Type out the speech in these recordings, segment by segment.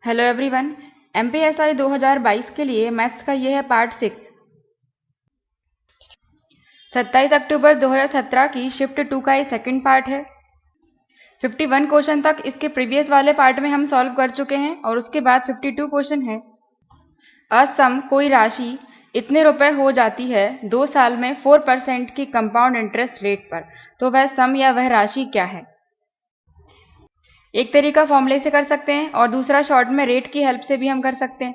Hello everyone. MPSI 2022 के लिए maths का ये है पार्ट 6। 27 अक्टूबर 2017 की शिफ्ट 2 का ये सेकंड पार्ट है। 51 क्वेश्चन तक इसके प्रीवियस वाले पार्ट में हम सॉल्व कर चुके हैं और उसके बाद 52 क्वेश्चन है। असम कोई राशि इतने रुपए हो जाती है 2 साल में 4% की कंपाउंड इंटरेस्ट रेट पर, तो वह सम या वह राशि क्या है। एक तरीका फॉर्मूले से कर सकते हैं और दूसरा शॉर्ट में रेट की हेल्प से भी हम कर सकते हैं।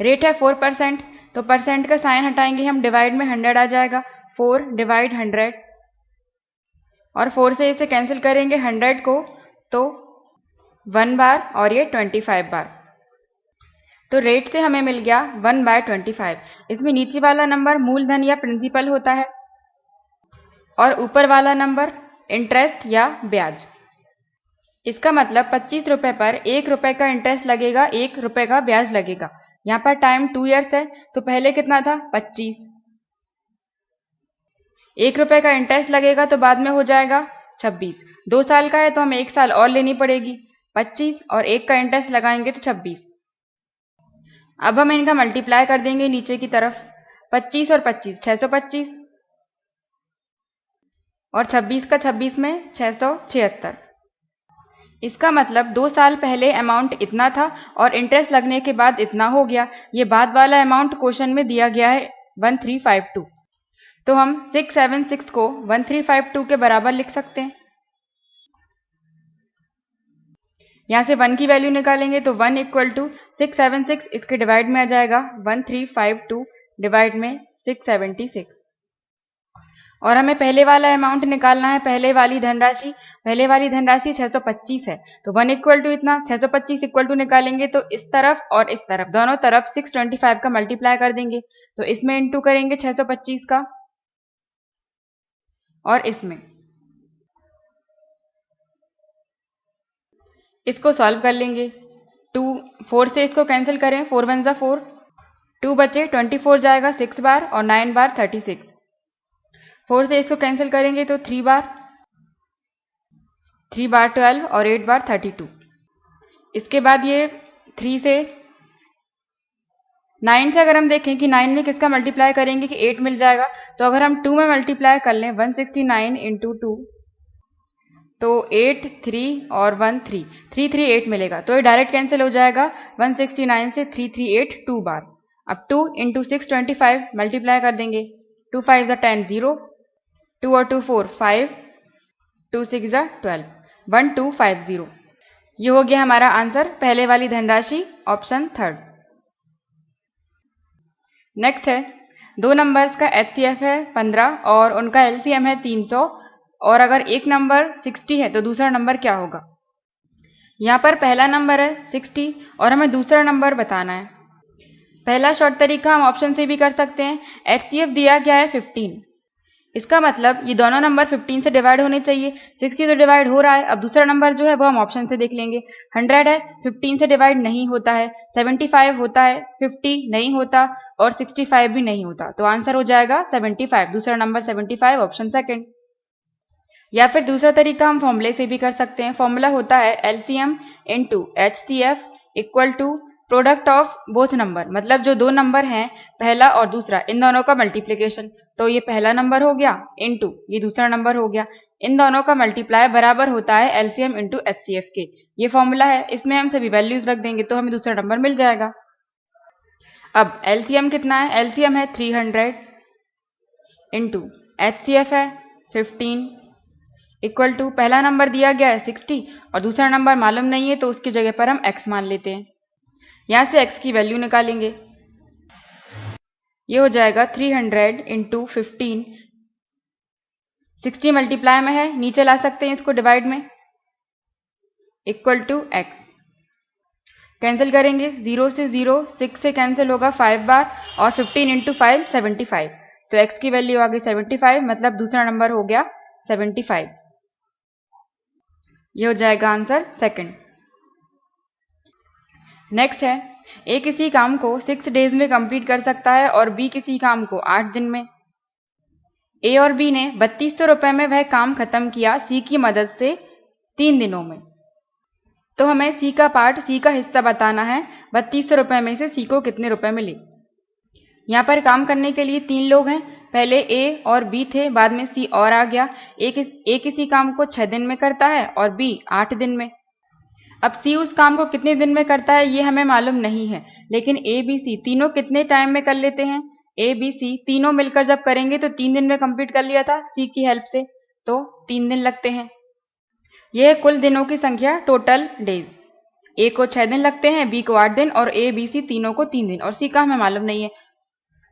रेट है 4%, तो परसेंट का साइन हटाएंगे हम, डिवाइड में 100 आ जाएगा, 4 डिवाइड 100 और 4 से इसे कैंसिल करेंगे 100 को, तो 1 बार और ये 25 बार, तो रेट से हमें मिल गया 1/25। इसमें नीचे वाला नंबर मूलधन या प्रिंसिपल होता है और ऊपर वाला नंबर इंटरेस्ट या ब्याज। इसका मतलब 25 रुपए पर 1 रुपए का इंटरेस्ट लगेगा, 1 रुपए का ब्याज लगेगा। यहाँ पर टाइम 2 इयर्स है, तो पहले कितना था 25। 1 रुपए का इंटरेस्ट लगेगा तो बाद में हो जाएगा 26। 2 साल का है तो हमें 1 साल और लेनी पड़ेगी, 25 और 1 का इंटरेस्ट लगाएंगे तो 26। अब हम इनका मल्टीप्लाई कर देंगे नीचे की तरफ, 25 और 25 625 और 26 का 26 में 676। इसका मतलब 2 साल पहले अमाउंट इतना था और इंटरेस्ट लगने के बाद इतना हो गया। ये बाद वाला अमाउंट क्वेश्चन में दिया गया है 1352, तो हम 676 को 1352 के बराबर लिख सकते हैं। यहां से 1 की वैल्यू निकालेंगे तो 1 इक्वल टू 676, इसके डिवाइड में आ जाएगा 1352 डिवाइड में 676। और हमें पहले वाला अमाउंट निकालना है, पहले वाली धनराशि 625 है, तो 1 इक्वल टू इतना 625 इक्वल टू निकालेंगे तो इस तरफ और इस तरफ दोनों तरफ 625 का मल्टीप्लाई कर देंगे, तो इसमें इंटू करेंगे 625 का और इसमें। इसको सॉल्व कर लेंगे, 4 से इसको कैंसिल करें, 4 1 जा 4, 2 बचे, 24 जाएगा 6 बार और 9 बार 36। 4 से इसको कैंसिल करेंगे तो 3 बार 12 और 8 बार 32। इसके बाद ये 3 से 9 से अगर हम देखें कि 9 में किसका मल्टीप्लाई करेंगे कि 8 मिल जाएगा, तो अगर हम 2 में मल्टीप्लाई कर लें 169 इंटू 2, तो 8 3 और 1 3 3 3 8 मिलेगा, तो ये डायरेक्ट कैंसिल हो जाएगा। 169 से 3 3 8 2 बार। अब 2 इंटू 625 मल्टीप्लाई कर देंगे, 2 5 जा 10 0, 2 और 2 4 5, 2 6 जा 12, 1250। ये हो गया हमारा आंसर, पहले वाली धनराशि, ऑप्शन 3। नेक्स्ट है 2 नंबर्स का HCF है 15 और उनका LCM है 300, और अगर एक नंबर 60 है तो दूसरा नंबर क्या होगा। यहाँ पर पहला नंबर है 60 और हमें दूसरा नंबर बताना है। पहला शॉर्ट तरीका हम ऑप्शन से भी कर सकते हैं। HCF दिया गया है 15, इसका मतलब ये दोनों नंबर 15 से डिवाइड होने चाहिए। 60 तो डिवाइड हो रहा है, अब दूसरा नंबर जो है वो हम ऑप्शन से देख लेंगे। 100 है, 15 से डिवाइड नहीं होता है, 75 होता है, 50 नहीं होता और 65 भी नहीं होता, तो आंसर हो जाएगा 75, दूसरा नंबर 75, ऑप्शन सेकंड। या फिर दूसरा तरीका हम फॉर्मूले से भी कर सकते हैं। फॉर्मूला होता है LCM into HCF equal to product of both number, मतलब जो दो नंबर हैं पहला और दूसरा, इन दोनों का मल्टीप्लिकेशन। तो ये पहला नंबर हो गया इंटू ये दूसरा नंबर हो गया, इन दोनों का मल्टीप्लाई बराबर होता है LCM इंटू HCF के। ये फॉर्मूला है, इसमें हम सभी वैल्यूज रख देंगे तो हमें दूसरा नंबर मिल जाएगा। अब LCM कितना है, LCM है 300 इंटू HCF है 15 इक्वल टू पहला नंबर दिया गया है 60 और दूसरा नंबर मालूम नहीं है, तो उसकी जगह पर हम x मान लेते हैं। यहां से x की वैल्यू निकालेंगे, ये हो जाएगा 300 इंटू 15, 60 मल्टीप्लाई में है, नीचे ला सकते हैं इसको डिवाइड में, इक्वल टू x। कैंसिल करेंगे, 0 से 0, 6 से कैंसिल होगा 5 बार और 15 इंटू 5 75, तो x की वैल्यू आ गई 75, मतलब दूसरा नंबर हो गया 75। ये हो जाएगा आंसर सेकंड। नेक्स्ट है A किसी काम को 6 डेज में कंप्लीट कर सकता है और B किसी काम को 8 दिन में। A और B ने 3200 रुपए में वह काम खत्म किया C की मदद से 3 दिनों में। तो हमें सी का पार्ट, सी का हिस्सा बताना है। 3200 रुपये में से सी को कितने रुपए मिले। यहाँ पर काम करने के लिए 3 लोग हैं। पहले ए और बी थे, बाद में सी और आ गया। ए किसी काम को 6 दिन में करता है और बी 8 दिन में। अब सी उस काम को कितने दिन में करता है ये हमें मालूम नहीं है, लेकिन ए बी सी तीनों कितने टाइम में कर लेते हैं। ए बी सी तीनों मिलकर जब करेंगे तो 3 दिन में कंप्लीट कर लिया था सी की हेल्प से, तो 3 दिन लगते हैं। यह कुल दिनों की संख्या, टोटल डेज। ए को 6 दिन लगते हैं, बी को 8 दिन और ए बी सी तीनों को 3 दिन, और सी का हमें मालूम नहीं है।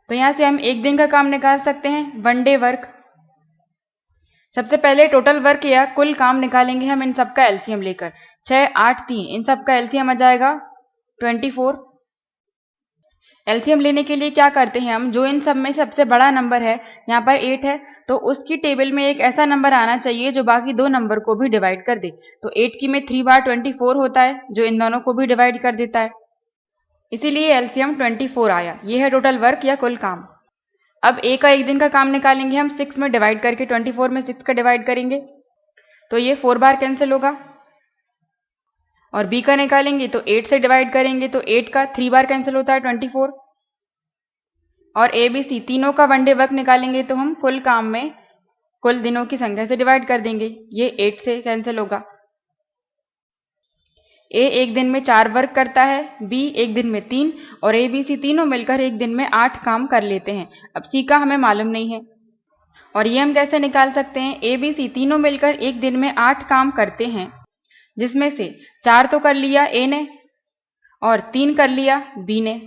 तो यहां से हम एक दिन का काम निकाल सकते हैं, 1 डे वर्क। सबसे पहले टोटल वर्क या कुल काम निकालेंगे हम इन सब का एलसीएम लेकर। 6, 8, 3 इन सब का एलसीएम आ जाएगा 24। एलसीएम लेने के लिए क्या करते हैं हम, जो इन सब में सबसे बड़ा नंबर है, यहाँ पर 8 है, तो उसकी टेबल में एक ऐसा नंबर आना चाहिए जो बाकी 2 नंबर को भी डिवाइड कर दे। तो 8 की में 3 बार 24 होता है, जो इन दोनों को भी डिवाइड कर देता है, इसीलिए एलसीएम 24 आया। यह है टोटल वर्क या कुल काम। अब ए का एक दिन का काम निकालेंगे हम 6 में डिवाइड करके। 24 में 6 का डिवाइड करेंगे तो ये 4 बार कैंसिल होगा, और बी का निकालेंगे तो 8 से डिवाइड करेंगे तो 8 का 3 बार कैंसिल होता है 24। और ए बी सी तीनों का 1 डे वर्क निकालेंगे तो हम कुल काम में कुल दिनों की संख्या से डिवाइड कर देंगे, ये 8 से कैंसिल होगा। ए एक दिन में 4 वर्क करता है, बी एक दिन में 3, और ए बी सी तीनों मिलकर एक दिन में 8 काम कर लेते हैं। अब सी का हमें मालूम नहीं है, और ये हम कैसे निकाल सकते हैं, ए बी सी तीनों मिलकर एक दिन में 8 काम करते हैं, जिसमें से 4 तो कर लिया ए ने और 3 कर लिया बी ने,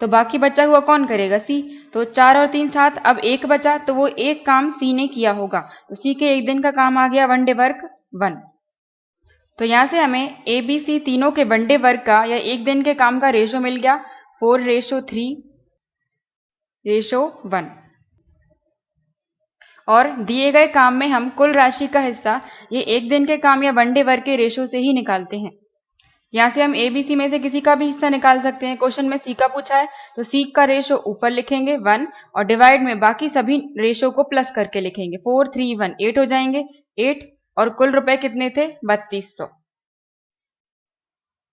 तो बाकी बचा हुआ कौन करेगा, सी। तो 4 और 3 7, अब 1 बचा, तो वो एक काम सी ने किया होगा, तो सी के एक दिन का काम आ गया 1 डे वर्क 1। तो यहां से हमें ए बी सी तीनों के 1 डे वर्क का या एक दिन के काम का रेशो मिल गया 4:3:1। और दिए गए काम में हम कुल राशि का हिस्सा ये एक दिन के काम या 1 डे वर्क के रेशो से ही निकालते हैं। यहां से हम ए बी सी में से किसी का भी हिस्सा निकाल सकते हैं। क्वेश्चन में सी का पूछा है तो सी का रेशो ऊपर लिखेंगे 1, और डिवाइड में बाकी सभी रेशो को प्लस करके लिखेंगे। 4, 3, 1 8 हो जाएंगे 8, और कुल रुपए कितने थे 3200।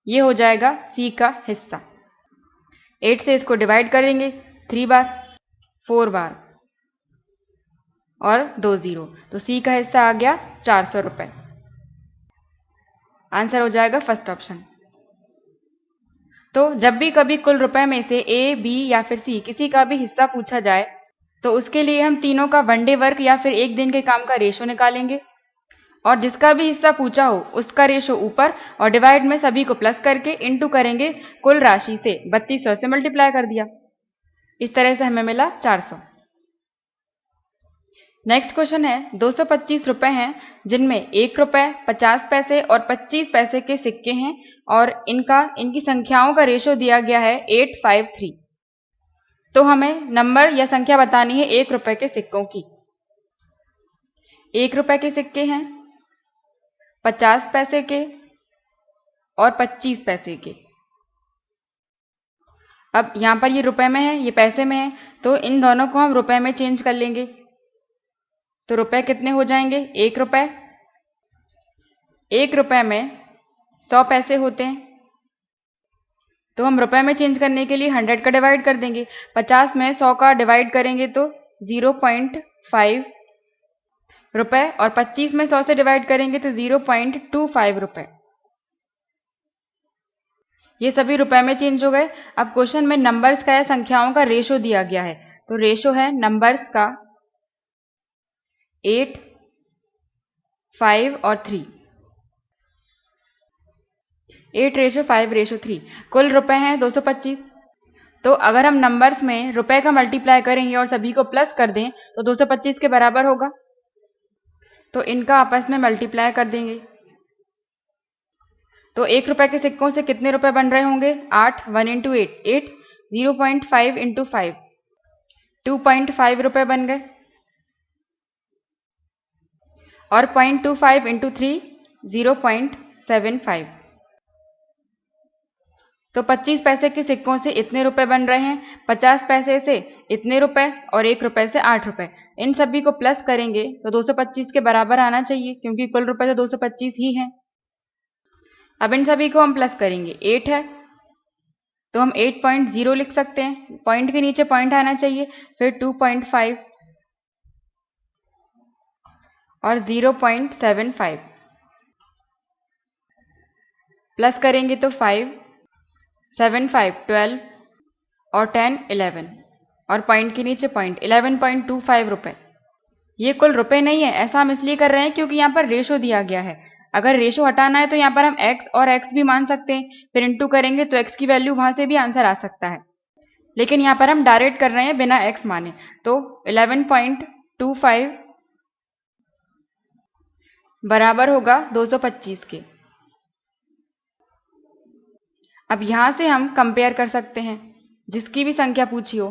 ये हो जाएगा सी का हिस्सा। 8 से इसको डिवाइड करेंगे 3 बार, 4 बार और 2 0, तो सी का हिस्सा आ गया 400 रुपए। आंसर हो जाएगा फर्स्ट ऑप्शन। तो जब भी कभी कुल रुपए में से ए बी या फिर सी किसी का भी हिस्सा पूछा जाए तो उसके लिए हम तीनों का 1 डे वर्क या फिर एक दिन के काम का रेशो निकालेंगे, और जिसका भी हिस्सा पूछा हो उसका रेशो ऊपर और डिवाइड में सभी को प्लस करके इनटू करेंगे कुल राशि से, 3200 से मल्टीप्लाई कर दिया। इस तरह से हमें मिला 400। नेक्स्ट क्वेश्चन है, 225 रुपए हैं जिनमें 1 रुपए, 50 पैसे और 25 पैसे के सिक्के हैं, और इनकी संख्याओं का रेशो दिया गया है 853। तो हमें नंबर या संख्या बतानी है 1 रुपए के सिक्कों की। 1 रुपए के सिक्के हैं, 50 पैसे के और 25 पैसे के। अब यहां पर ये रुपए में है, ये पैसे में है, तो इन दोनों को हम रुपए में चेंज कर लेंगे। तो रुपए कितने हो जाएंगे, 1 रुपए। 1 रुपए में 100 पैसे होते हैं, तो हम रुपए में चेंज करने के लिए 100 का डिवाइड कर देंगे। 50 में 100 का डिवाइड करेंगे तो 0.5 रुपए, और 25 में 100 से डिवाइड करेंगे तो 0.25 रुपए। ये सभी रुपए में चेंज हो गए। अब क्वेश्चन में नंबर्स का या संख्याओं का रेशो दिया गया है, तो रेशो है नंबर्स का 8, 5 और 3। 8:5:3। कुल रुपए हैं 225। तो अगर हम नंबर्स में रुपए का मल्टीप्लाई करेंगे और सभी को प्लस कर दें तो 225 के बराबर होगा, तो इनका आपस में मल्टीप्लाई कर देंगे। तो 1 रुपए के सिक्कों से कितने रुपए बन रहे होंगे, 8, 1 × 8 8, 0.5 × 5 2.5 रुपए बन गए, और 0.25 × 3 0.75। तो 25 पैसे के सिक्कों से इतने रुपए बन रहे हैं, 50 पैसे से इतने रुपए और 1 रुपए से 8 रुपए। इन सभी को प्लस करेंगे तो 225 के बराबर आना चाहिए, क्योंकि कुल रुपए तो 225 ही हैं। अब इन सभी को हम प्लस करेंगे। 8 है तो हम 8.0 लिख सकते हैं, पॉइंट के नीचे पॉइंट आना चाहिए, फिर 2.5 और 0.75 प्लस करेंगे तो 5, 7, 5, 12 और 10, 11 और पॉइंट के नीचे पॉइंट 11.25 रुपए। ये कुल रुपए नहीं है, ऐसा हम इसलिए कर रहे हैं क्योंकि यहाँ पर रेशो दिया गया है। अगर रेशो हटाना है तो यहाँ पर हम x और x भी मान सकते हैं, फिर इंटू करेंगे तो x की वैल्यू वहां से भी आंसर आ सकता है, लेकिन यहाँ पर हम डायरेक्ट कर रहे हैं बिना x माने। तो 11.25 बराबर होगा 225 के। अब यहां से हम कंपेयर कर सकते हैं जिसकी भी संख्या पूछी हो।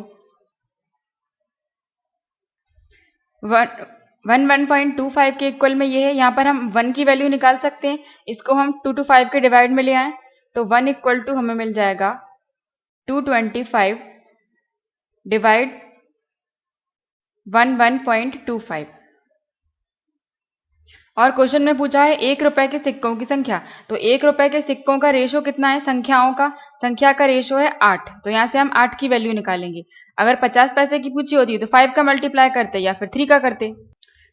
1.25 के इक्वल में ये है, यहाँ पर हम 1 की वैल्यू निकाल सकते हैं, इसको हम 2 to 5 के डिवाइड में ले आए तो 1 इक्वल टू हमें मिल जाएगा 225 डिवाइड 1.25। और क्वेश्चन में पूछा है 1 रुपए के सिक्कों की संख्या, तो 1 रुपए के सिक्कों का रेशो कितना है, संख्या का रेशो है 8, तो यहाँ से हम 8 की वैल्यू निकालेंगे। अगर 50 पैसे की पूछी होती तो 5 का मल्टीप्लाई करते या फिर 3 का करते,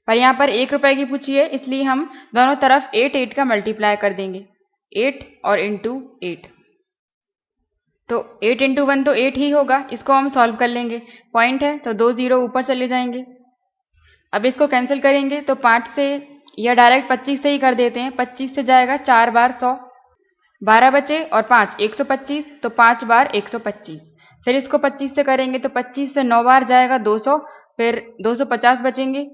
पर यहाँ पर 1 रुपए की पूछी है इसलिए हम दोनों तरफ 8 का मल्टीप्लाई कर देंगे, 8 और इंटू 8। तो 8 इंटू 1 तो 8 ही होगा, इसको हम सॉल्व कर लेंगे, पॉइंट है तो 2 0 ऊपर चले जाएंगे। अब इसको कैंसिल करेंगे तो 5 से या डायरेक्ट 25 से ही कर देते हैं, 25 से जाएगा 4 बार 100, 12 बचे और 5 125, तो 5 बार 125। फिर इसको 25 से करेंगे तो 25 से 9 बार जाएगा 200, फिर 250 बचेंगे,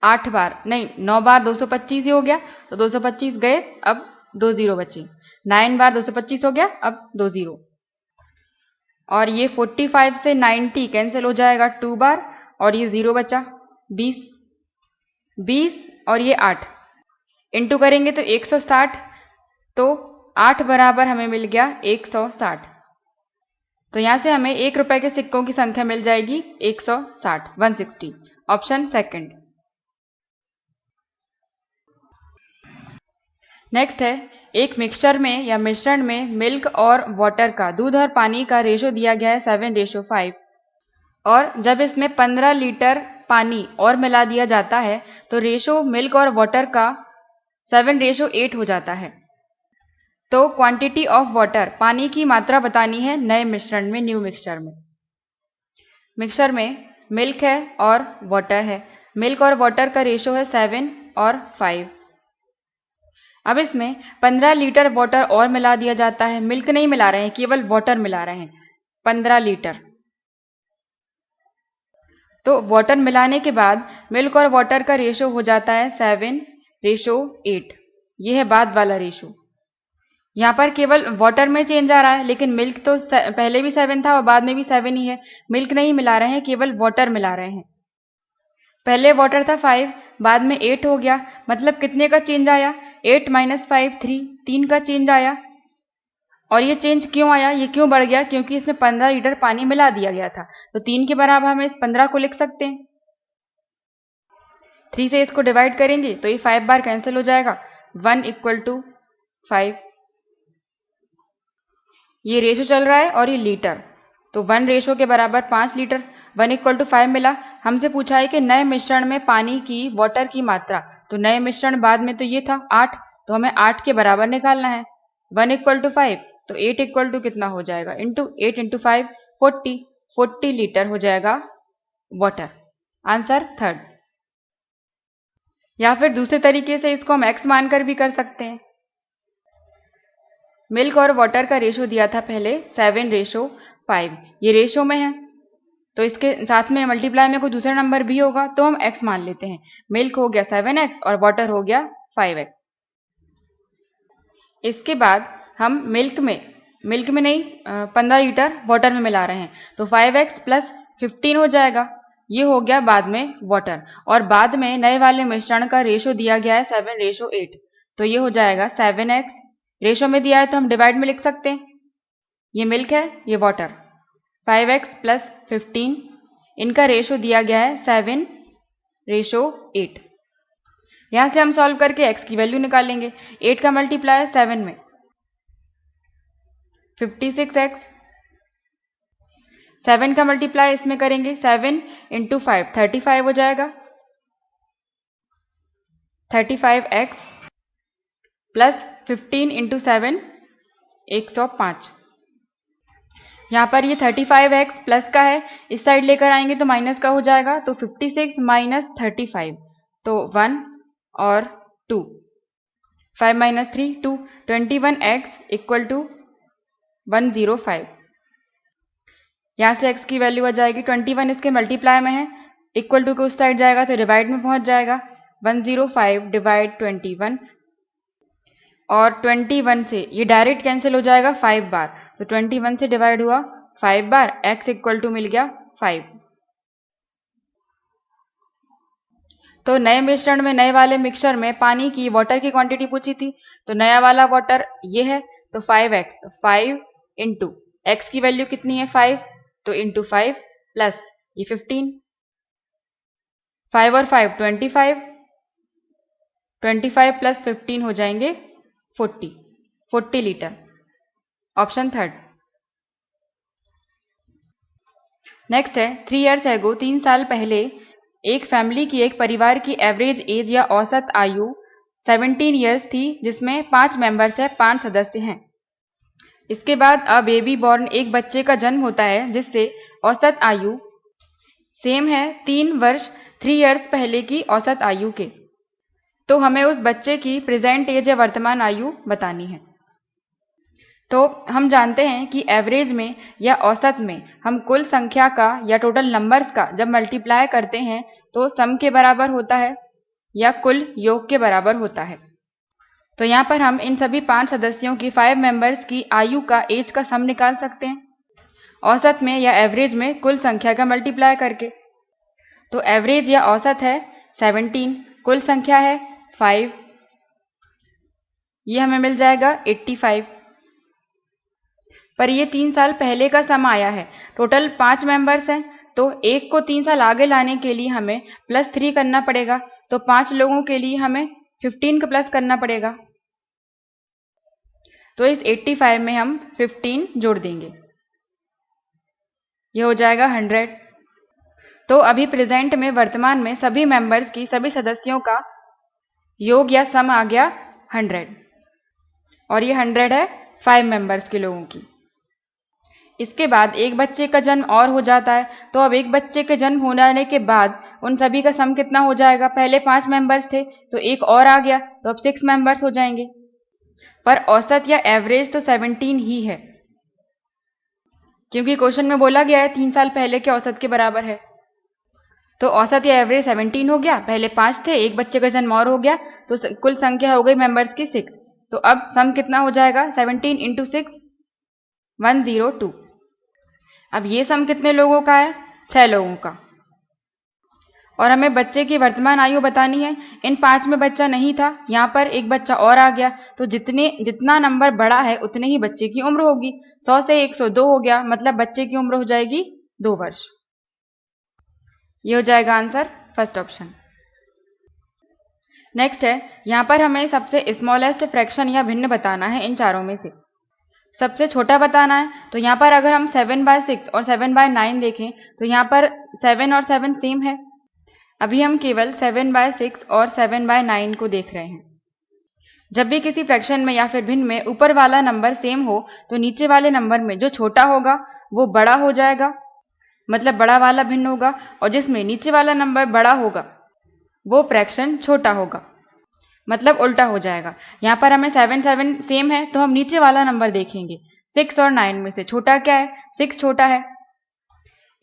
8 बार नहीं 9 बार 225 ही हो गया, तो 225 गए, अब 2 0 बचे, 9 बार 225 हो गया, अब 2 0। और ये 45 से 90 कैंसिल हो जाएगा 2 बार, और ये 0 बचा, 20 और ये 8 इंटू करेंगे तो 160, तो 8 बराबर हमें मिल गया 160। तो यहां से हमें 1 रुपए के सिक्कों की संख्या मिल जाएगी 160, 160, ऑप्शन सेकंड। नेक्स्ट है, एक मिक्सचर में या मिश्रण में मिल्क और वाटर का, दूध और पानी का रेशो दिया गया है 7:5, और जब इसमें 15 लीटर पानी और मिला दिया जाता है तो रेशो मिल्क और वाटर का 7:8 हो जाता है। तो क्वांटिटी ऑफ वाटर, पानी की मात्रा बतानी है नए मिश्रण में, न्यू मिक्सचर में। मिक्सचर में मिल्क है और वाटर है, मिल्क और वाटर का रेशो है 7 और 5। अब इसमें 15 लीटर वाटर और मिला दिया जाता है, मिल्क नहीं मिला रहे हैं, केवल वाटर मिला रहे हैं, 15 लीटर। तो वाटर मिलाने के बाद मिल्क और वाटर का रेशो हो जाता है 7:8। यह है बाद वाला रेशो। यहाँ पर केवल वाटर में चेंज आ रहा है, लेकिन मिल्क तो पहले भी 7 था और बाद में भी 7 ही है, मिल्क नहीं मिला रहे हैं, केवल वाटर मिला रहे हैं। पहले वाटर था 5, बाद में 8 हो गया, मतलब कितने का चेंज आया, 8 - 5 3 का चेंज आया। और ये चेंज क्यों आया, ये क्यों बढ़ गया, क्योंकि इसमें 15 लीटर पानी मिला दिया गया था, तो 3 के बराबर हम इस 15 को लिख सकते हैं। 3 से इसको डिवाइड करेंगे तो ये 5 बार कैंसिल हो जाएगा, 1 = 5। ये रेशो चल रहा है और ये लीटर, तो 1 रेशो के बराबर 5 लीटर, 1 = 5 मिला। हमसे पूछा है कि नए मिश्रण में पानी की, वाटर की मात्रा, तो नए मिश्रण बाद में तो ये था 8, तो हमें 8 के बराबर निकालना है। 1 = 5, तो 8 = कितना हो जाएगा, इंटू 8 × 5 40 लीटर हो जाएगा वाटर। Answer third. या फिर दूसरे तरीके से इसको हम x मानकर भी कर सकते हैं। मिल्क और वाटर का रेशो दिया था पहले 7:5, ये रेशो में है, तो इसके साथ में मल्टीप्लाई में कोई दूसरा नंबर भी होगा तो हम x मान लेते हैं। मिल्क हो गया 7x और वाटर हो गया 5x। इसके बाद हम मिल्क में नहीं 15 लीटर वाटर में मिला रहे हैं, तो 5x + 15 हो जाएगा, ये हो गया बाद में वाटर। और बाद में नए वाले मिश्रण का रेशो दिया गया है 7:8, तो ये हो जाएगा 7x, रेशो में दिया है तो हम डिवाइड में लिख सकते हैं, ये मिल्क है ये वाटर, 5x + 15, इनका रेशो दिया गया है 7:8। यहां से हम सॉल्व करके x की वैल्यू निकालेंगे, 8 का मल्टीप्लाई है 7 में, 56x, 7 का मल्टीप्लाई इसमें करेंगे, 7 इंटू 5 35 हो जाएगा, 35x प्लस 15 इंटू 7 105। यहाँ पर ये 35x प्लस का है, इस साइड लेकर आएंगे तो माइनस का हो जाएगा, तो 56 माइनस 35 तो 1 और 2, 5 माइनस 3 2, 21x इक्वल टू 105। यहाँ से x की वैल्यू आ जाएगी, 21 इसके मल्टीप्लाई में है, इक्वल टू के उस साइड जाएगा तो डिवाइड में पहुंच जाएगा, 105 डिवाइड 21, और 21 से ये डायरेक्ट कैंसिल हो जाएगा 5 बार, तो 21 से डिवाइड हुआ 5 बार, x इक्वल टू मिल गया 5। तो नए मिश्रण में, नए वाले मिक्सचर में पानी की, वाटर की क्वांटिटी पूछी थी, तो नया वाला वाटर ये है, तो 5x, तो 5 इंटू x की वैल्यू कितनी है 5, तो इंटू 5 प्लस ये 15, 5 और 5 25, 25 प्लस 15 हो जाएंगे 40 लीटर, ऑप्शन थर्ड। नेक्स्ट है 3 ईयर्स एगो, 3 साल पहले एक फैमिली की, एक परिवार की एवरेज एज या औसत आयु 17 ईयर्स थी, जिसमें 5 मेंबर्स है, 5 सदस्य हैं। इसके बाद अ बेबी बॉर्न, एक बच्चे का जन्म होता है जिससे औसत आयु सेम है 3 वर्ष 3 ईयर्स पहले की औसत आयु के। तो हमें उस बच्चे की प्रेजेंट एज या वर्तमान आयु बतानी है। तो हम जानते हैं कि एवरेज में या औसत में हम कुल संख्या का या टोटल नंबर्स का जब मल्टीप्लाई करते हैं तो सम के बराबर होता है या कुल योग के बराबर होता है। तो यहाँ पर हम इन सभी 5 सदस्यों की, 5 मेंबर्स की आयु का, एज का सम निकाल सकते हैं औसत में या एवरेज में कुल संख्या का मल्टीप्लाई करके। तो एवरेज या औसत है 17, कुल संख्या है 5, ये हमें मिल जाएगा 85। पर ये 3 साल पहले का सम आया है, टोटल 5 मेंबर्स हैं, तो एक को 3 साल आगे लाने के लिए हमें +3 करना पड़ेगा, तो 5 लोगों के लिए हमें 15 का प्लस करना पड़ेगा। तो इस 85 में हम 15 जोड़ देंगे, ये हो जाएगा 100। तो अभी प्रेजेंट में, वर्तमान में सभी मेंबर्स की, सभी सदस्यों का योग या सम आ गया 100, और ये 100 है 5 मेंबर्स के लोगों की। इसके बाद एक बच्चे का जन्म और हो जाता है, तो अब एक बच्चे के जन्म हो जाने के बाद उन सभी का सम कितना हो जाएगा, पहले 5 मेंबर्स थे तो एक और आ गया, तो अब 6 मेंबर्स हो जाएंगे। पर औसत या एवरेज तो 17 ही है, क्योंकि क्वेश्चन में बोला गया है 3 साल पहले के औसत के बराबर है। तो औसत या एवरेज 17 हो गया, पहले 5 थे, एक बच्चे का जन्म और हो गया, तो कुल संख्या हो गई मेंबर्स की 6। तो अब सम कितना हो जाएगा, 17 इंटू 6 102। अब ये सम कितने लोगों का है, 6 लोगों का। और हमें बच्चे की वर्तमान आयु बतानी है। इन 5 में बच्चा नहीं था, यहाँ पर एक बच्चा और आ गया, तो जितना नंबर बड़ा है उतने ही बच्चे की उम्र होगी। 100 से 102 हो गया, मतलब बच्चे की उम्र हो जाएगी 2 वर्ष। ये हो जाएगा आंसर, फर्स्ट ऑप्शन। नेक्स्ट है, यहाँ पर हमें सबसे स्मॉलेस्ट फ्रैक्शन या भिन्न बताना है इन चारों में से। सबसे छोटा बताना है, तो यहाँ पर अगर हम 7/6 और 7/9 देखें तो यहाँ पर 7 और 7 सेम है। अभी हम केवल 7/6 और 7/9 को देख रहे हैं। जब भी किसी फ्रैक्शन में या फिर भिन्न में ऊपर वाला नंबर सेम हो तो नीचे वाले नंबर में जो छोटा होगा वो बड़ा हो जाएगा, मतलब बड़ा वाला भिन्न होगा, और जिसमें नीचे वाला नंबर बड़ा होगा वो फ्रैक्शन छोटा होगा, मतलब उल्टा हो जाएगा। यहाँ पर हमें 7 सेम है तो हम नीचे वाला नंबर देखेंगे, 6 और 9 में से छोटा क्या है, 6 छोटा है।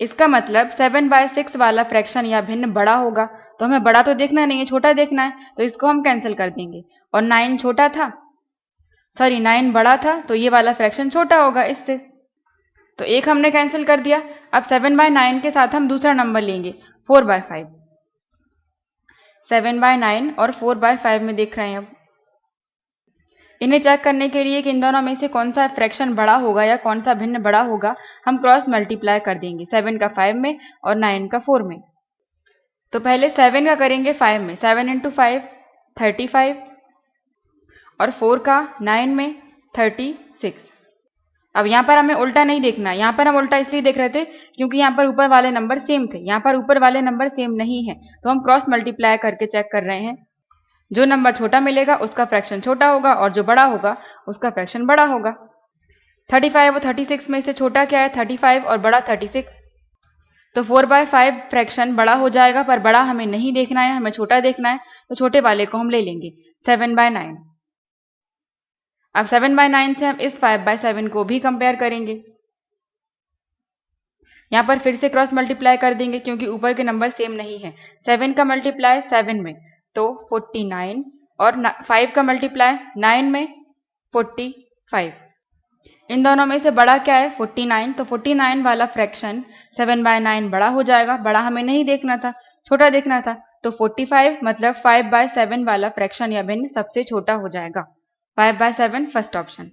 इसका मतलब 7/6 वाला फ्रैक्शन या भिन्न बड़ा होगा, तो हमें बड़ा तो देखना नहीं है, छोटा देखना है, तो इसको हम कैंसिल कर देंगे। और 9 छोटा था, 9 बड़ा था, तो ये वाला फ्रैक्शन छोटा होगा इससे, तो एक हमने कैंसिल कर दिया। अब 7/9 के साथ हम दूसरा नंबर लेंगे, 4/5। 7/9 और 4/5 में देख रहे हैं। अब इन्हें चेक करने के लिए कि इन दोनों में से कौन सा फ्रैक्शन बड़ा होगा या कौन सा भिन्न बड़ा होगा, हम क्रॉस मल्टीप्लाई कर देंगे, 7 का 5 में और 9 का 4 में। तो पहले 7 का करेंगे 5 में, 7 इंटू 5 35, और 4 का 9 में 36। अब यहाँ पर हमें उल्टा नहीं देखना, यहाँ पर हम उल्टा इसलिए देख रहे थे क्योंकि यहाँ पर ऊपर वाले नंबर सेम थे, यहाँ पर ऊपर वाले नंबर सेम नहीं है, तो हम क्रॉस मल्टीप्लाई करके चेक कर रहे हैं। जो नंबर छोटा मिलेगा उसका फ्रैक्शन छोटा होगा और जो बड़ा होगा उसका फ्रैक्शन बड़ा होगा। 35 और 36 में से छोटा क्या है? 35 और बड़ा 36। तो 4/5 फ्रैक्शन बड़ा हो जाएगा, पर बड़ा हमें नहीं देखना है, हमें छोटा देखना है, तो छोटे वाले को हम ले लेंगे 7/9। अब 7/9 से हम इस 5/7 को भी कंपेयर करेंगे। यहां पर फिर से क्रॉस मल्टीप्लाई कर देंगे क्योंकि ऊपर के नंबर सेम नहीं है। 7 का मल्टीप्लाई 7 में तो 49 और 5 का मल्टीप्लाई 9 में 45। इन दोनों में से बड़ा क्या है? 49। तो 49 वाला फ्रैक्शन 7/9 बड़ा हो जाएगा, बड़ा हमें नहीं देखना था, छोटा देखना था, तो 45 मतलब 5/7 वाला फ्रैक्शन या भिन्न सबसे छोटा हो जाएगा। 5/7 फर्स्ट ऑप्शन।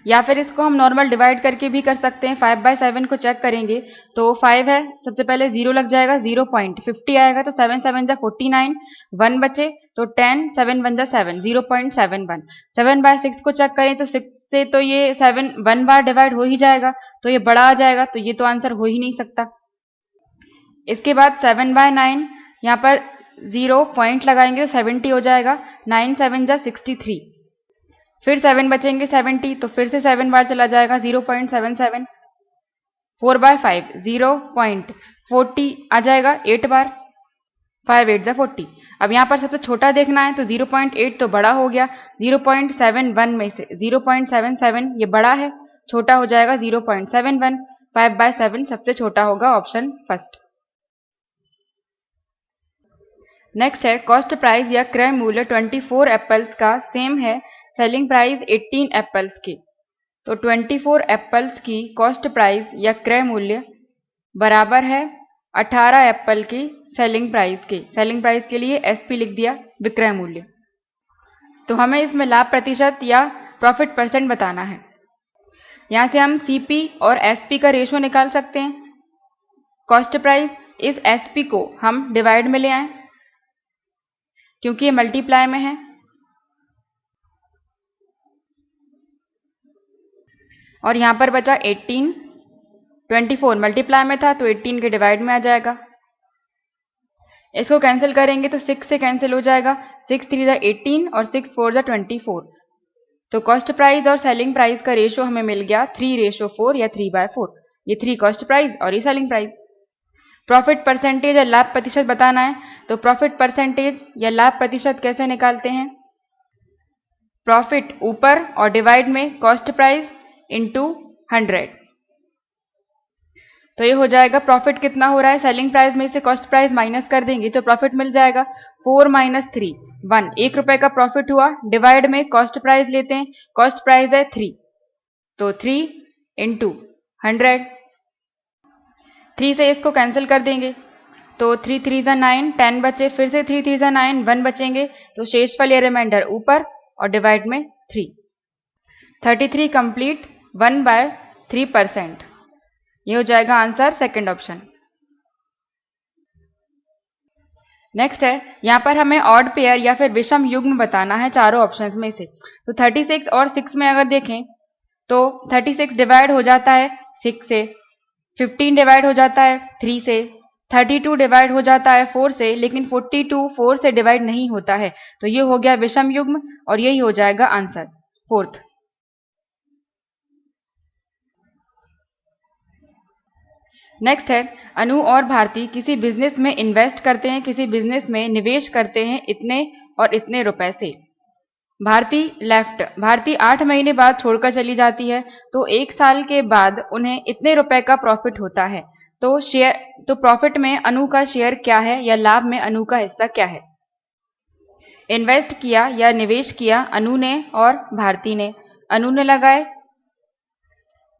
या फिर इसको हम नॉर्मल डिवाइड करके भी कर सकते हैं। 5/7 को चेक करेंगे तो 5 है, सबसे पहले 0 लग जाएगा, 0.50 आएगा, तो 7 7 जा 49, 1 बचे तो 10, 7 1 जा 7, 0.71। 7/6 को चेक करें तो 6 से तो ये 7 1 बार डिवाइड हो ही जाएगा, तो ये बड़ा आ जाएगा, तो ये तो आंसर हो ही नहीं सकता। इसके बाद 7/9, यहाँ पर 0 पॉइंट लगाएंगे तो 70 हो जाएगा, 9 7 जा 63, फिर 7 बचेंगे 70, तो फिर से 7 बार चला जाएगा, 0.77। 4/5 0.40 आ जाएगा 8 बार, 5 8 जा 40। अब यहाँ पर सबसे छोटा देखना है तो 0.8 तो बड़ा हो गया, 0.71 में से 0.77 ये बड़ा है, छोटा हो जाएगा 0.71। 5/7 सबसे छोटा होगा, ऑप्शन फर्स्ट। नेक्स्ट है कॉस्ट प्राइस या क्रय मूल्य 24 एप्पल्स का सेम है सेलिंग प्राइस 18 एप्पल्स की। तो 24 एप्पल्स की कॉस्ट प्राइस या क्रय मूल्य बराबर है 18 एप्पल की सेलिंग प्राइस के। सेलिंग प्राइस के लिए एसपी लिख दिया, विक्रय मूल्य। तो हमें इसमें लाभ प्रतिशत या प्रॉफिट परसेंट बताना है। यहां से हम सीपी और एसपी का रेशो निकाल सकते हैं। कॉस्ट प्राइस, इस एसपी को हम डिवाइड में ले आए क्योंकि ये मल्टीप्लाई में है, और यहां पर बचा 18। 24 मल्टीप्लाई में था तो 18 के डिवाइड में आ जाएगा। इसको कैंसिल करेंगे तो 6 से कैंसिल हो जाएगा, 6 3 जा 18 और 6 4 जा 24। तो कॉस्ट प्राइस और सेलिंग प्राइस का रेशो हमें मिल गया 3:4 या 3/4। ये 3 कॉस्ट प्राइस और ये सेलिंग प्राइस। प्रॉफिट परसेंटेज या लाभ प्रतिशत बताना है, तो प्रॉफिट परसेंटेज या लाभ प्रतिशत कैसे निकालते हैं? प्रॉफिट ऊपर और डिवाइड में कॉस्ट प्राइस इंटू 100। तो ये हो जाएगा प्रॉफिट कितना हो रहा है, सेलिंग प्राइस में से कॉस्ट प्राइस माइनस कर देंगे तो प्रॉफिट मिल जाएगा 4 - 3 1। 1 रुपए का प्रॉफिट हुआ, डिवाइड में कॉस्ट प्राइस लेते हैं, कॉस्ट प्राइस है 3, तो 3 इंटू 100। 3 से इसको कैंसिल कर देंगे तो 3 3 जा 9, 10 बचे, फिर से 3 3 जा 9, 1 बचेंगे, तो शेषफल या रिमाइंडर ऊपर और डिवाइड में 3। 33 कंप्लीट 1/3%। ये हो जाएगा आंसर, सेकंड ऑप्शन। नेक्स्ट है, यहां पर हमें ऑड पेयर या फिर विषम युग्म बताना है चारों ऑप्शंस में से। तो 36 और 6 में अगर देखें तो 36 डिवाइड हो जाता है 6 से, 15 डिवाइड हो जाता है 3 से, 32 डिवाइड हो जाता है 4 से, लेकिन 42 4 से डिवाइड नहीं होता है, तो ये हो गया विषम युग्म और यही हो जाएगा आंसर, फोर्थ। नेक्स्ट है, अनु और भारती किसी बिजनेस में इन्वेस्ट करते हैं, किसी बिजनेस में निवेश करते हैं इतने और इतने रुपए से। भारती लेफ्ट, भारती 8 महीने बाद छोड़कर चली जाती है, तो 1 साल के बाद उन्हें इतने रुपए का प्रॉफिट होता है। तो प्रॉफिट में अनु का शेयर क्या है या लाभ में अनु का हिस्सा क्या है? इन्वेस्ट किया या निवेश किया अनु ने और भारती ने। अनु ने लगाए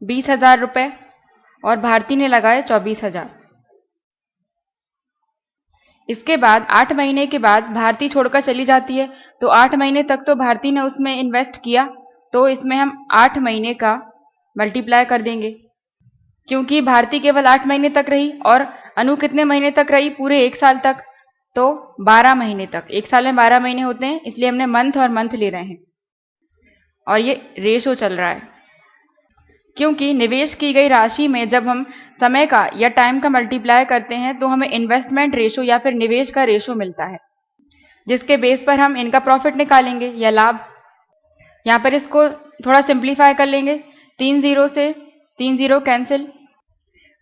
20,000 रुपए और भारती ने लगाए 24,000। इसके बाद 8 महीने के बाद भारती छोड़कर चली जाती है, तो 8 महीने तक तो भारती ने उसमें इन्वेस्ट किया, तो इसमें हम 8 महीने का मल्टीप्लाई कर देंगे क्योंकि भारती केवल 8 महीने तक रही और अनु कितने महीने तक रही? पूरे 1 साल तक, तो 12 महीने तक। 1 साल में 12 महीने होते हैं, इसलिए हमने मंथ और मंथ ले रहे हैं। और ये रेशो चल रहा है, क्योंकि निवेश की गई राशि में जब हम समय का या टाइम का मल्टीप्लाई करते हैं तो हमें इन्वेस्टमेंट रेशो या फिर निवेश का रेशो मिलता है, जिसके बेस पर हम इनका प्रॉफिट निकालेंगे या लाभ। यहाँ पर इसको थोड़ा सिंप्लीफाई कर लेंगे, 3 जीरो से 3 जीरो कैंसिल,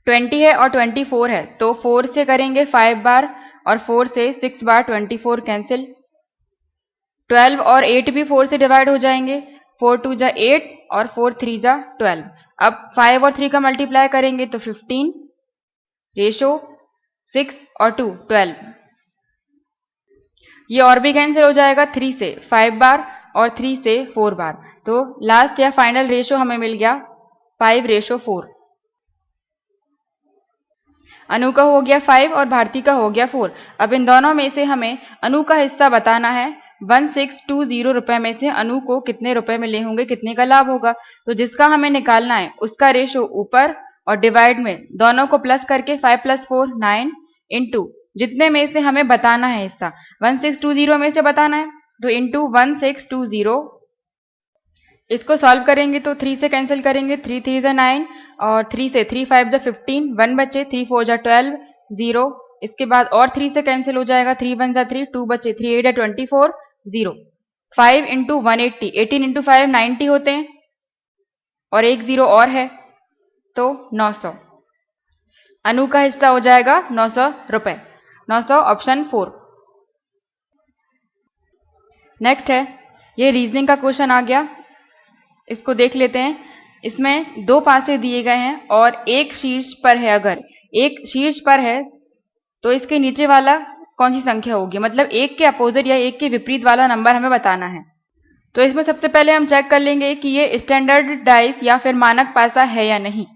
20 है और 24 है तो 4 से करेंगे 5 बार और 4 से 6 बार 24 कैंसिल, 12 और 8 भी 4 से डिवाइड हो जाएंगे, 4 2 जा 8 और 4 3 जा 12। अब 5 और 3 का मल्टीप्लाई करेंगे तो 15, रेशो 6 और 2 12। ये और भी कैंसिल हो जाएगा, 3 से 5 बार और 3 से 4 बार, तो लास्ट या फाइनल रेशो हमें मिल गया 5:4। अनु का हो गया 5 और भारती का हो गया 4। अब इन दोनों में से हमें अनु का हिस्सा बताना है। 1620 रुपए में से अनु को कितने रुपए मिले होंगे, कितने का लाभ होगा। तो जिसका हमें निकालना है उसका रेशो ऊपर और डिवाइड में दोनों को प्लस करके 5 + 4 9 इंटू जितने में से हमें बताना है हिस्सा 1620 में से बताना है तो इंटू 1620। इसको सॉल्व करेंगे तो 3 से कैंसिल करेंगे, 3 3 जा 9 और 3 से 3 5 जा 15, 1 बचे, 3 4 जा 12, 0। इसके बाद और 3 से कैंसिल हो जाएगा, 3 1 जा 3, 2 बचे, 3 8 जा 24, 0। 5 इंटू 180, 18 इंटू 5 90 होते हैं और एक 0 और है तो 900। अनु का हिस्सा हो जाएगा 900 रुपए। 900 ऑप्शन 4। नेक्स्ट है, ये रीजनिंग का क्वेश्चन आ गया, इसको देख लेते हैं। इसमें 2 पासे दिए गए हैं और एक शीर्ष पर है। अगर एक शीर्ष पर है तो इसके नीचे वाला कौन सी संख्या होगी, मतलब एक के अपोजिट या एक के विपरीत वाला नंबर हमें बताना है। तो इसमें सबसे पहले हम चेक कर लेंगे कि ये स्टैंडर्ड डाइस या फिर मानक पासा है या नहीं।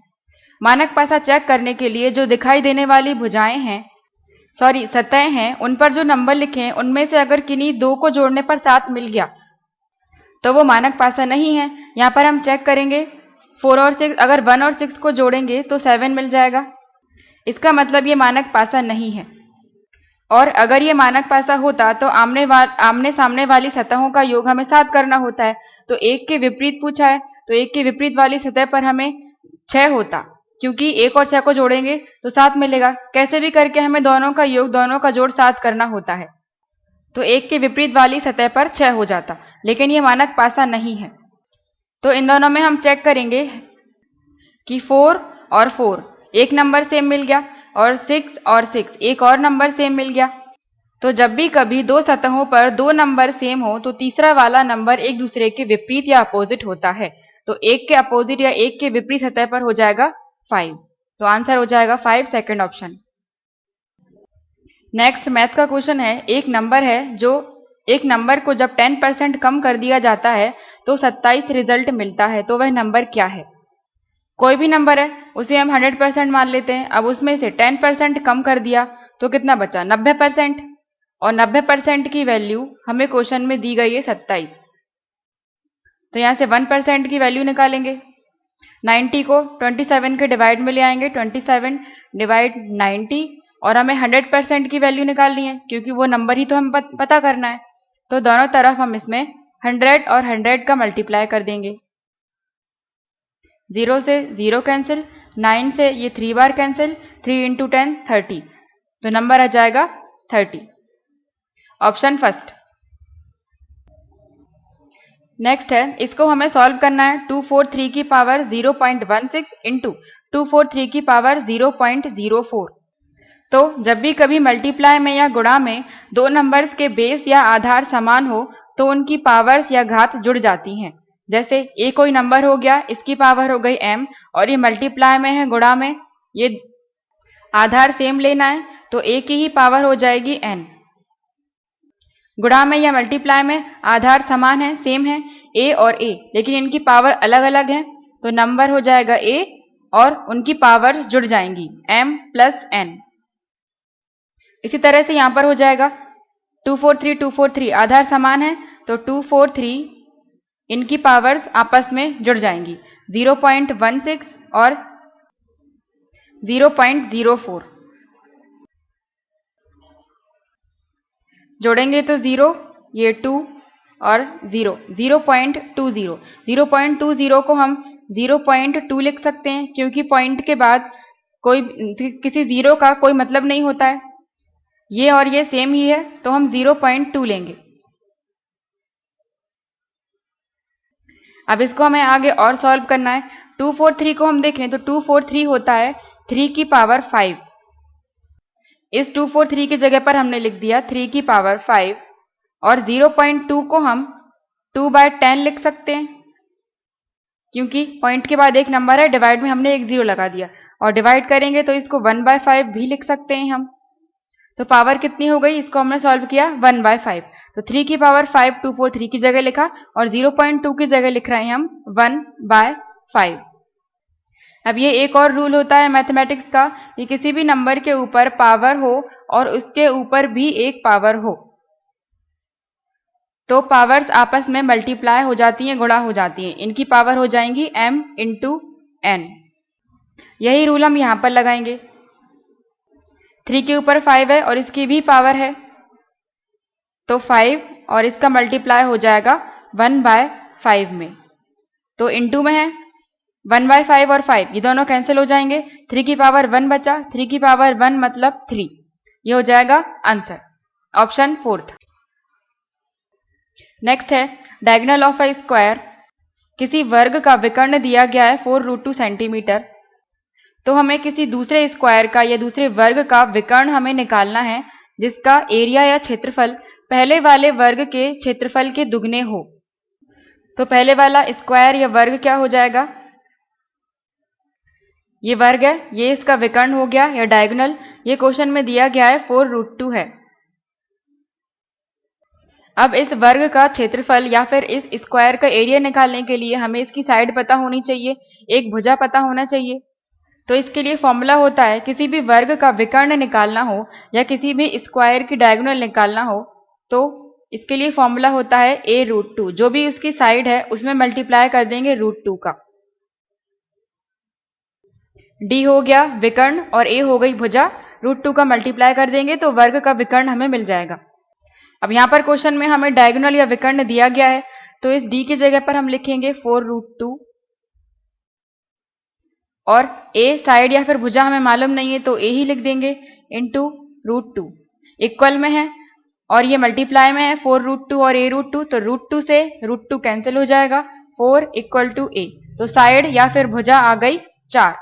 मानक पासा चेक करने के लिए जो दिखाई देने वाली भुजाएं हैं, सतहें हैं, उन पर जो नंबर लिखे हैं उनमें से अगर किन्हीं 2 को जोड़ने पर 7 मिल गया तो वो मानक पासा नहीं है। यहाँ पर हम चेक करेंगे 4 और 6, अगर 1 और 6 को जोड़ेंगे तो 7 मिल जाएगा, इसका मतलब ये मानक पासा नहीं है। और अगर ये मानक पासा होता तो आमने सामने वाली सतहों का योग हमें 7 करना होता है। तो एक के विपरीत पूछा है तो एक के विपरीत वाली सतह पर हमें 6 होता, क्योंकि 1 और 6 को जोड़ेंगे तो 7 मिलेगा। कैसे भी करके हमें दोनों का योग, दोनों का जोड़ 7 करना होता है, तो एक के विपरीत वाली सतह पर 6 हो जाता, लेकिन ये मानक पासा नहीं है। तो इन दोनों में हम चेक करेंगे कि 4 और 4 एक नंबर सेम मिल गया और 6 और 6 एक और नंबर सेम मिल गया। तो जब भी कभी 2 सतहों पर 2 नंबर सेम हो तो तीसरा वाला नंबर एक दूसरे के विपरीत या अपोजिट होता है। तो एक के अपोजिट या एक के विपरीत सतह पर हो जाएगा 5। तो आंसर हो जाएगा 5, सेकंड ऑप्शन। नेक्स्ट मैथ का क्वेश्चन है, एक नंबर को जब 10% कम कर दिया जाता है तो 27 रिजल्ट मिलता है, तो वह नंबर क्या है। कोई भी नंबर है, उसे हम 100% मान लेते हैं। अब उसमें से 10% कम कर दिया तो कितना बचा, 90%, और 90% की वैल्यू हमें क्वेश्चन में दी गई है 27। तो यहां से 1% की वैल्यू निकालेंगे, 90 को 27 के डिवाइड में ले आएंगे, 27 डिवाइड 90, और हमें 100% की वैल्यू निकालनी है क्योंकि वो नंबर ही तो हम पता करना है। तो दोनों तरफ हम इसमें 100 और 100 का मल्टीप्लाई कर देंगे। 0 से 0 कैंसिल, 9 से ये 3 बार कैंसिल, 3 इंटू 10 30, तो नंबर आ जाएगा 30, ऑप्शन फर्स्ट। नेक्स्ट है, इसको हमें सॉल्व करना है। 243 की पावर 0.16 इंटू 243 की पावर 0.04। तो जब भी कभी मल्टीप्लाई में या गुणा में 2 नंबर्स के बेस या आधार समान हो तो उनकी पावर्स या घात जुड़ जाती हैं। जैसे ये कोई नंबर हो गया, इसकी पावर हो गई m, और ये मल्टीप्लाई में है, गुणा में ये आधार सेम लेना है तो a की ही पावर हो जाएगी n। गुणा में या मल्टीप्लाई में आधार समान है, सेम है, a और a, लेकिन इनकी पावर अलग अलग है तो नंबर हो जाएगा a और उनकी पावर जुड़ जाएंगी m प्लस n। इसी तरह से यहां पर हो जाएगा 243 आधार समान है तो 243 इनकी पावर्स आपस में जुड़ जाएंगी, 0.16 और 0.04 जोड़ेंगे तो 0, ये 2, और 0.20 0.20 को हम 0.2 लिख सकते हैं, क्योंकि पॉइंट के बाद कोई किसी जीरो का कोई मतलब नहीं होता है, ये और ये सेम ही है, तो हम 0.2 लेंगे। अब इसको हमें आगे और सॉल्व करना है। 243 को हम देखें तो 243 होता है 3 की पावर 5। इस 243 की जगह पर हमने लिख दिया 3 की पावर 5 और 0.2 को हम 2/10 लिख सकते हैं, क्योंकि पॉइंट के बाद एक नंबर है, डिवाइड में हमने एक जीरो लगा दिया, और डिवाइड करेंगे तो इसको 1/5 भी लिख सकते हैं हम। तो पावर कितनी हो गई, इसको हमने सॉल्व किया 1/5। तो 3 की पावर 5 243 की जगह लिखा और 0.2 की जगह लिख रहे हैं हम 1/5। अब ये एक और रूल होता है मैथमेटिक्स का कि किसी भी नंबर के ऊपर पावर हो और उसके ऊपर भी एक पावर हो तो पावर्स आपस में मल्टीप्लाई हो जाती हैं, गुणा हो जाती हैं। इनकी पावर हो जाएंगी m × n। यही रूल हम यहां पर लगाएंगे। 3 के ऊपर 5 है और इसकी भी पावर है, तो 5 और इसका मल्टीप्लाई हो जाएगा 1/5 में, तो इनटू में है 1/5 और 5 ये दोनों कैंसिल हो जाएंगे। 3 की पावर 1 बचा, 3 की पावर 1 मतलब 3, ये हो जाएगा आंसर, ऑप्शन 4। नेक्स्ट है डायगोनल ऑफ अ स्क्वायर। किसी वर्ग का विकर्ण दिया गया है 4√2 सेंटीमीटर, तो हमें किसी दूसरे स्क्वायर का या दूसरे वर्ग का विकर्ण हमें निकालना है जिसका एरिया या क्षेत्रफल पहले वाले वर्ग के क्षेत्रफल के दुगने हो। तो पहले वाला स्क्वायर या वर्ग क्या हो जाएगा, ये वर्ग है, ये इसका विकर्ण हो गया या डायगोनल। ये क्वेश्चन में दिया गया है 4√2 है। अब इस वर्ग का क्षेत्रफल या फिर इस स्क्वायर का एरिया निकालने के लिए हमें इसकी साइड पता होनी चाहिए, एक भुजा पता होना चाहिए। तो इसके लिए फॉर्मूला होता है, किसी भी वर्ग का विकर्ण निकालना हो या किसी भी स्क्वायर की डायगोनल निकालना हो तो इसके लिए फॉर्मूला होता है a√2। जो भी उसकी साइड है उसमें मल्टीप्लाई कर देंगे √2 का। d हो गया विकर्ण और a हो गई भुजा, √2 का मल्टीप्लाई कर देंगे तो वर्ग का विकर्ण हमें मिल जाएगा। अब यहां पर क्वेश्चन में हमें डायगोनल या विकर्ण दिया गया है, तो इस d की जगह पर हम लिखेंगे 4√2 और a साइड या फिर भुजा हमें मालूम नहीं है तो a ही लिख देंगे इंटू √2। इक्वल में है और ये मल्टीप्लाई में है 4√2 और a√2, तो √2 से √2 कैंसिल हो जाएगा, 4 = a। तो साइड या फिर भुजा आ गई 4।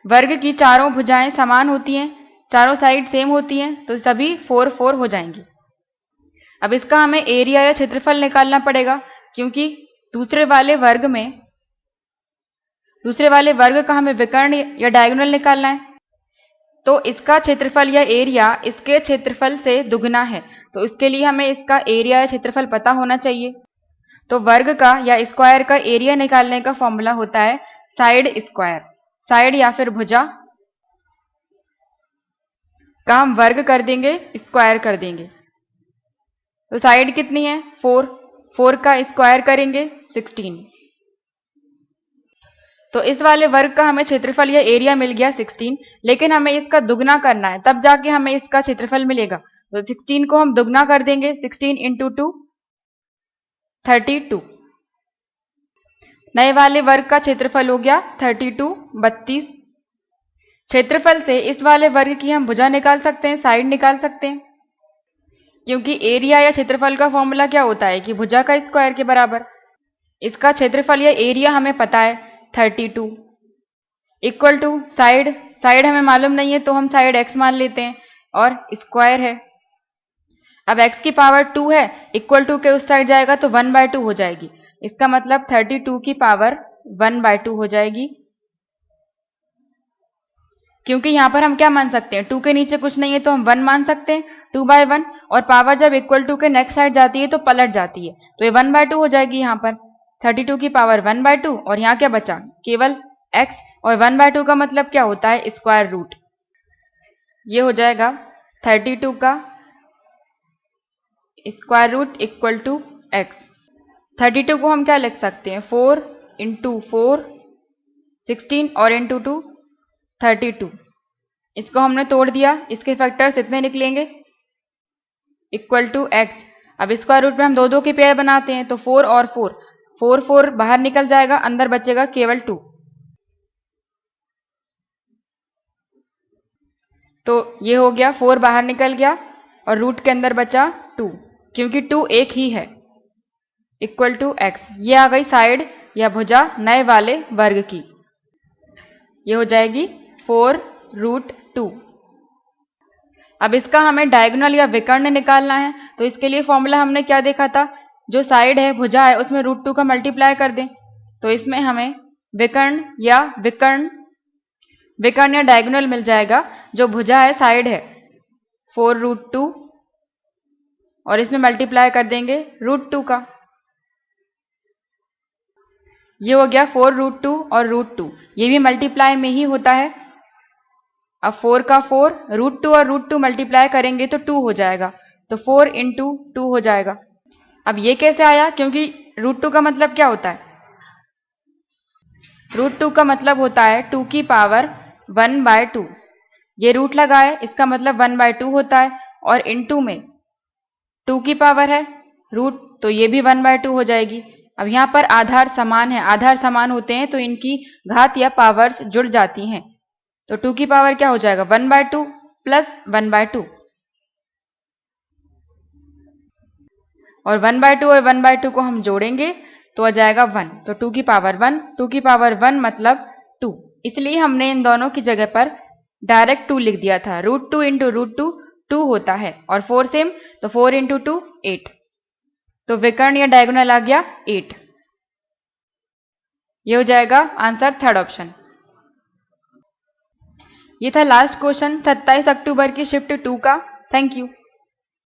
वर्ग की चारों भुजाएं समान होती हैं, चारों साइड सेम होती हैं, तो सभी 4 4 हो जाएंगी। अब इसका हमें एरिया या क्षेत्रफल निकालना पड़ेगा, क्योंकि दूसरे वाले वर्ग का हमें विकर्ण या डायगोनल निकालना है, तो इसका क्षेत्रफल या एरिया इसके क्षेत्रफल से दुगना है, तो इसके लिए हमें इसका एरिया या क्षेत्रफल पता होना चाहिए। तो वर्ग का या स्क्वायर का एरिया निकालने का फॉर्मूला होता है साइड स्क्वायर। साइड या फिर भुजा का हम वर्ग कर देंगे, स्क्वायर कर देंगे। तो साइड कितनी है 4, 4 का स्क्वायर करेंगे 16। तो इस वाले वर्ग का हमें क्षेत्रफल या एरिया मिल गया 16, लेकिन हमें इसका दुगना करना है, तब जाके हमें इसका क्षेत्रफल मिलेगा। तो 16 को हम दुगना कर देंगे, 16 × 2 32। नए वाले वर्ग का क्षेत्रफल हो गया 32 32। क्षेत्रफल से इस वाले वर्ग की हम भुजा निकाल सकते हैं, साइड निकाल सकते हैं, क्योंकि एरिया या क्षेत्रफल का फॉर्मूला क्या होता है कि भुजा का स्क्वायर के बराबर। इसका क्षेत्रफल या एरिया हमें पता है 32 इक्वल टू साइड हमें मालूम नहीं है तो हम साइड x मान लेते हैं और स्क्वायर है। अब x की पावर 2 है, इक्वल टू के उस साइड जाएगा तो 1/2 हो जाएगी, इसका मतलब 32 की पावर 1/2 हो जाएगी। क्योंकि यहां पर हम क्या मान सकते हैं, 2 के नीचे कुछ नहीं है तो हम 1 मान सकते हैं, 2/1, और पावर जब इक्वल टू के नेक्स्ट साइड जाती है तो पलट जाती है, तो ये 1/2 हो जाएगी। यहाँ पर 32 की पावर 1/2 और यहाँ क्या बचा, केवल x, और 1/2 का मतलब क्या होता है, स्क्वायर रूट। ये हो जाएगा 32 का square root equal to x। 32 को हम क्या लिख सकते हैं, 4 × 4 16 और इंटू 2 32। इसको हमने तोड़ दिया, इसके फैक्टर्स इतने निकलेंगे इक्वल टू x। अब स्क्वायर रूट में हम दो दो के पेयर बनाते हैं, तो 4 और 4, 4 4 बाहर निकल जाएगा, अंदर बचेगा केवल 2। तो ये हो गया, 4 बाहर निकल गया और रूट के अंदर बचा 2, क्योंकि 2 एक ही है, इक्वल टू x। ये आ गई साइड या भुजा नए वाले वर्ग की, ये हो जाएगी 4√2। अब इसका हमें डायगोनल या विकर्ण निकालना है, तो इसके लिए फॉर्मूला हमने क्या देखा था, जो साइड है भुजा है उसमें √2 का मल्टीप्लाई कर दें। तो इसमें हमें विकर्ण या डायगोनल मिल जाएगा। जो भुजा है साइड है 4√2 और इसमें मल्टीप्लाई कर देंगे √2 का, ये हो गया 4√2 और √2, ये भी मल्टीप्लाई में ही होता है। अब 4 का 4, √2 और √2 मल्टीप्लाई करेंगे तो 2 हो जाएगा, तो 4 × 2 हो जाएगा। अब ये कैसे आया, क्योंकि √2 का मतलब क्या होता है, √2 का मतलब होता है 2 की पावर 1/2। ये रूट लगा है, इसका मतलब 1/2 होता है, और इनटू में 2 की पावर है रूट, तो ये भी 1/2 हो जाएगी। अब यहाँ पर आधार समान है, आधार समान होते हैं तो इनकी घात या पावर्स जुड़ जाती हैं, तो 2 की पावर क्या हो जाएगा, 1/2 प्लस 1/2, और 1/2 और 1/2 को हम जोड़ेंगे तो आ जाएगा 1, तो 2 की पावर 1, 2 की पावर 1 मतलब 2, इसलिए हमने इन दोनों की जगह पर डायरेक्ट 2 लिख दिया था। √2 × √2 2 होता है, और 4 सेम, तो 4 × 2 8, तो विकर्ण या डायगोनल आ गया 8। ये हो जाएगा आंसर, थर्ड ऑप्शन। ये था लास्ट क्वेश्चन 27 अक्टूबर की शिफ्ट 2 का। Thank you.